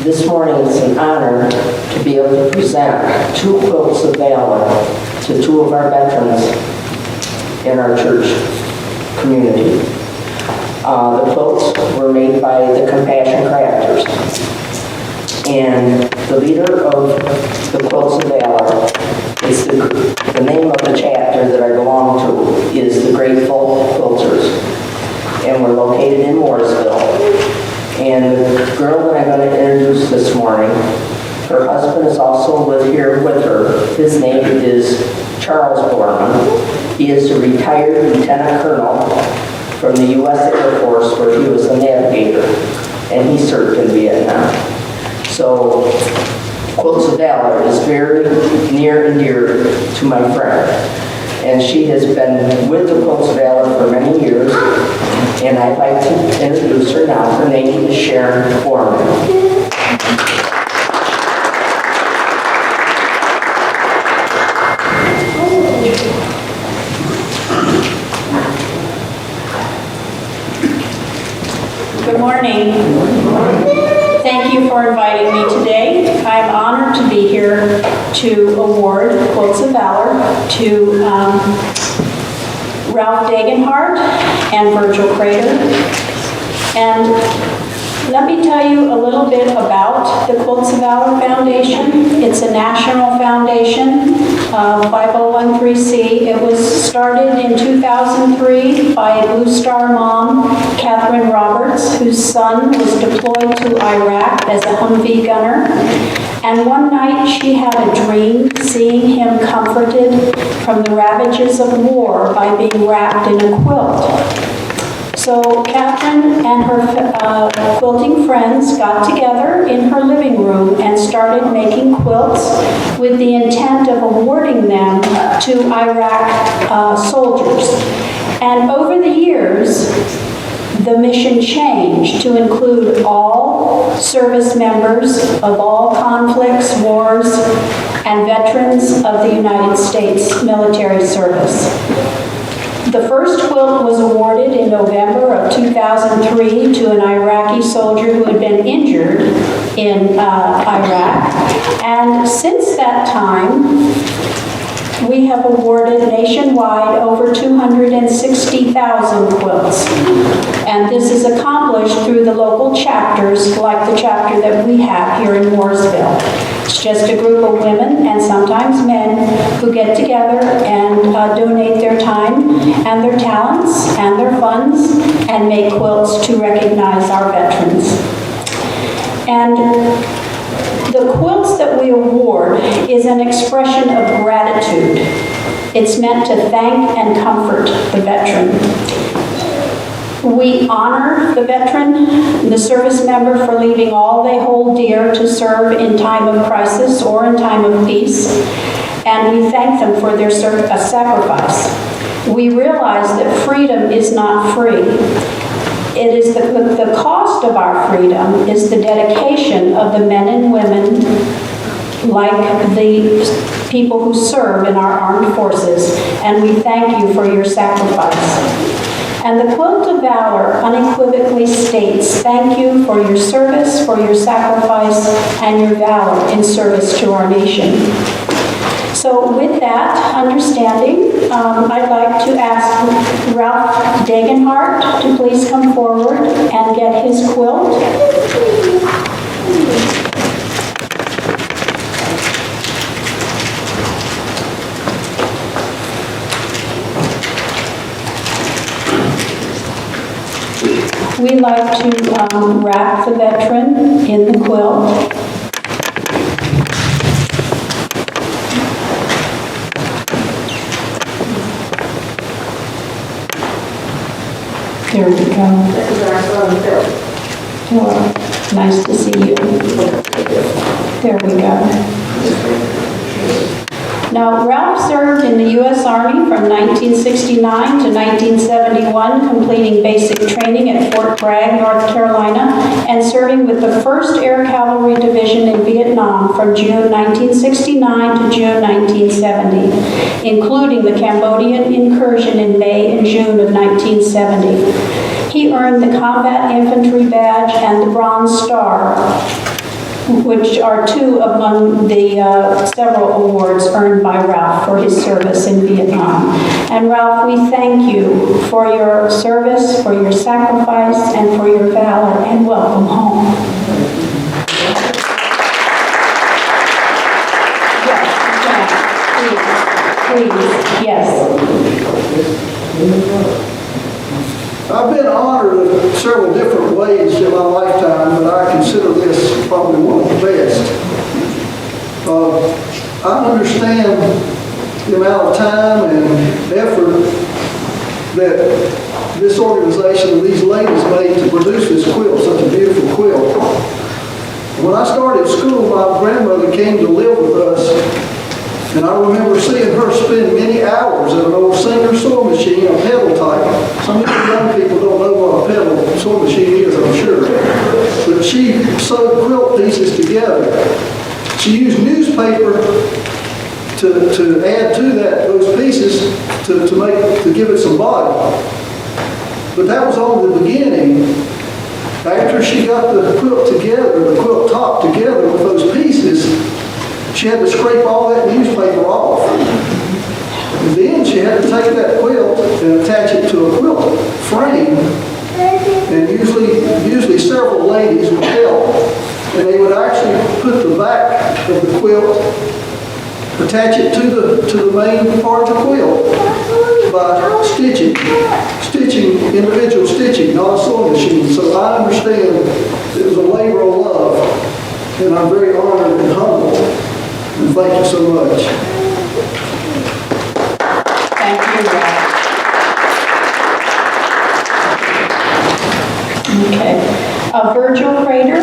This morning it's an honor to be able to present 2 Quilts of Valor to 2 of our veterans in our church community. The quilts were made by the Compassion Crafters. And the leader of the Quilts of Valor is the name of the chapter that I belong to is the Grateful Quilters. And we're located in Mooresville. And the girl that I'm going to introduce this morning, her husband is also here with her. His name is Charles Borman. He is a retired lieutenant colonel from the U.S. Air Force where he was a navigator, and he served in Vietnam. So Quilts of Valor is very near and dear to my friend. And she has been with the Quilts of Valor for many years, and I'd like to introduce her now. Her name is Sharon Foreman. Good morning. Thank you for inviting me today. I'm honored to be here to award Quilts of Valor to Ralph Dagenhart and Virgil Crater. And let me tell you a little bit about the Quilts of Valor Foundation. It's a national foundation, 5013C. It was started in 2003 by a Blue Star mom, Catherine Roberts, whose son was deployed to Iraq as a Humvee gunner. And one night she had a dream seeing him comforted from the ravages of war by being wrapped in a quilt. So Catherine and her quilting friends got together in her living room and started making quilts with the intent of awarding them to Iraq soldiers. And over the years, the mission changed to include all service members of all conflicts, wars, and veterans of the United States military service. The first quilt was awarded in November of 2003 to an Iraqi soldier who had been injured in Iraq. And since that time, we have awarded nationwide over 260,000 quilts. And this is accomplished through the local chapters, like the chapter that we have here in Mooresville. It's just a group of women and sometimes men who get together and donate their time and their talents and their funds and make quilts to recognize our veterans. And the quilts that we award is an expression of gratitude. It's meant to thank and comfort the veteran. We honor the veteran, the service member, for leaving all they hold dear to serve in time of crisis or in time of peace, and we thank them for their sacrifice. We realize that freedom is not free. It is the cost of our freedom is the dedication of the men and women, like the people who serve in our armed forces, and we thank you for your sacrifice. And the Quilt of Valor unequivocally states, thank you for your service, for your sacrifice, and your valor in service to our nation. So with that understanding, I'd like to ask Ralph Dagenhart to please come forward and get his quilt. We like to wrap the veteran in the quilt. There we go. This is our son, Phil. Hello. Nice to see you. There we go. Now, Ralph served in the U.S. Army from 1969 to 1971, completing basic training at Fort Bragg, North Carolina, and serving with the 1st Air Cavalry Division in Vietnam from June 1969 to June 1970, including the Cambodian incursion in May and June of 1970. He earned the Combat Infantry Badge and the Bronze Star which are two among the several awards earned by Ralph for his service in Vietnam. And Ralph, we thank you for your service, for your sacrifice, and for your valor, and welcome home. Yes, please, yes. I've been honored in several different ways in my lifetime, but I consider this probably one of the best. I understand the amount of time and effort that this organization and these ladies made to produce this quilt, such a beautiful quilt. When I started school, my grandmother came to live with us, and I remember seeing her spend many hours at an old Singer sewing machine, a pedal type. Some of you young people don't know what a pedal sewing machine is, I'm sure. But she sewed quilt pieces together. She used newspaper to add to those pieces to give it some body. But that was only the beginning. After she got the quilt together, the quilt top together with those pieces, she had to scrape all that newspaper off. And then she had to take that quilt and attach it to a quilt frame. And usually several ladies would help. And they would actually put the back of the quilt, attach it to the main part of the quilt by stitching, individual stitching, not a sewing machine. So I understand it was a labor of love, and I'm very honored and humbled. And thank you so much. Thank you, Ralph. Okay. Virgil Crater.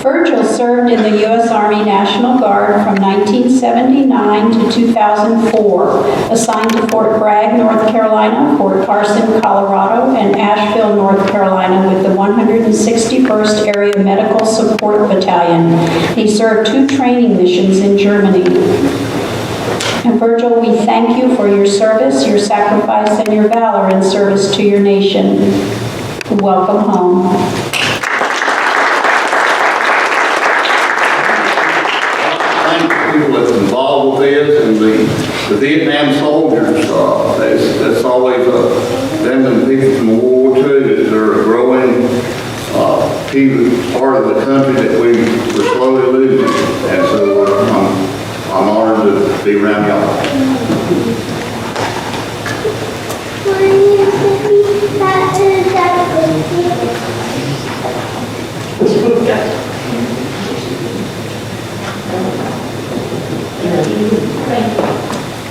Virgil served in the U.S. Army National Guard from 1979 to 2004, assigned to Fort Bragg, North Carolina, Fort Carson, Colorado, and Asheville, North Carolina with the 161st Area Medical Support Battalion. He served 2 training missions in Germany. And Virgil, we thank you for your service, your sacrifice, and your valor in service to your nation. Welcome home. People that's involved with this and the Vietnam soldiers, that's always them and people from World War II that are a growing part of the country that we're slowly losing. And so I'm honored to be around y'all.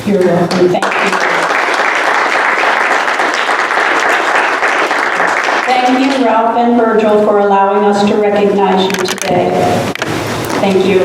You're welcome. Thank you. Thank you, Ralph and Virgil, for allowing us to recognize you today. Thank you.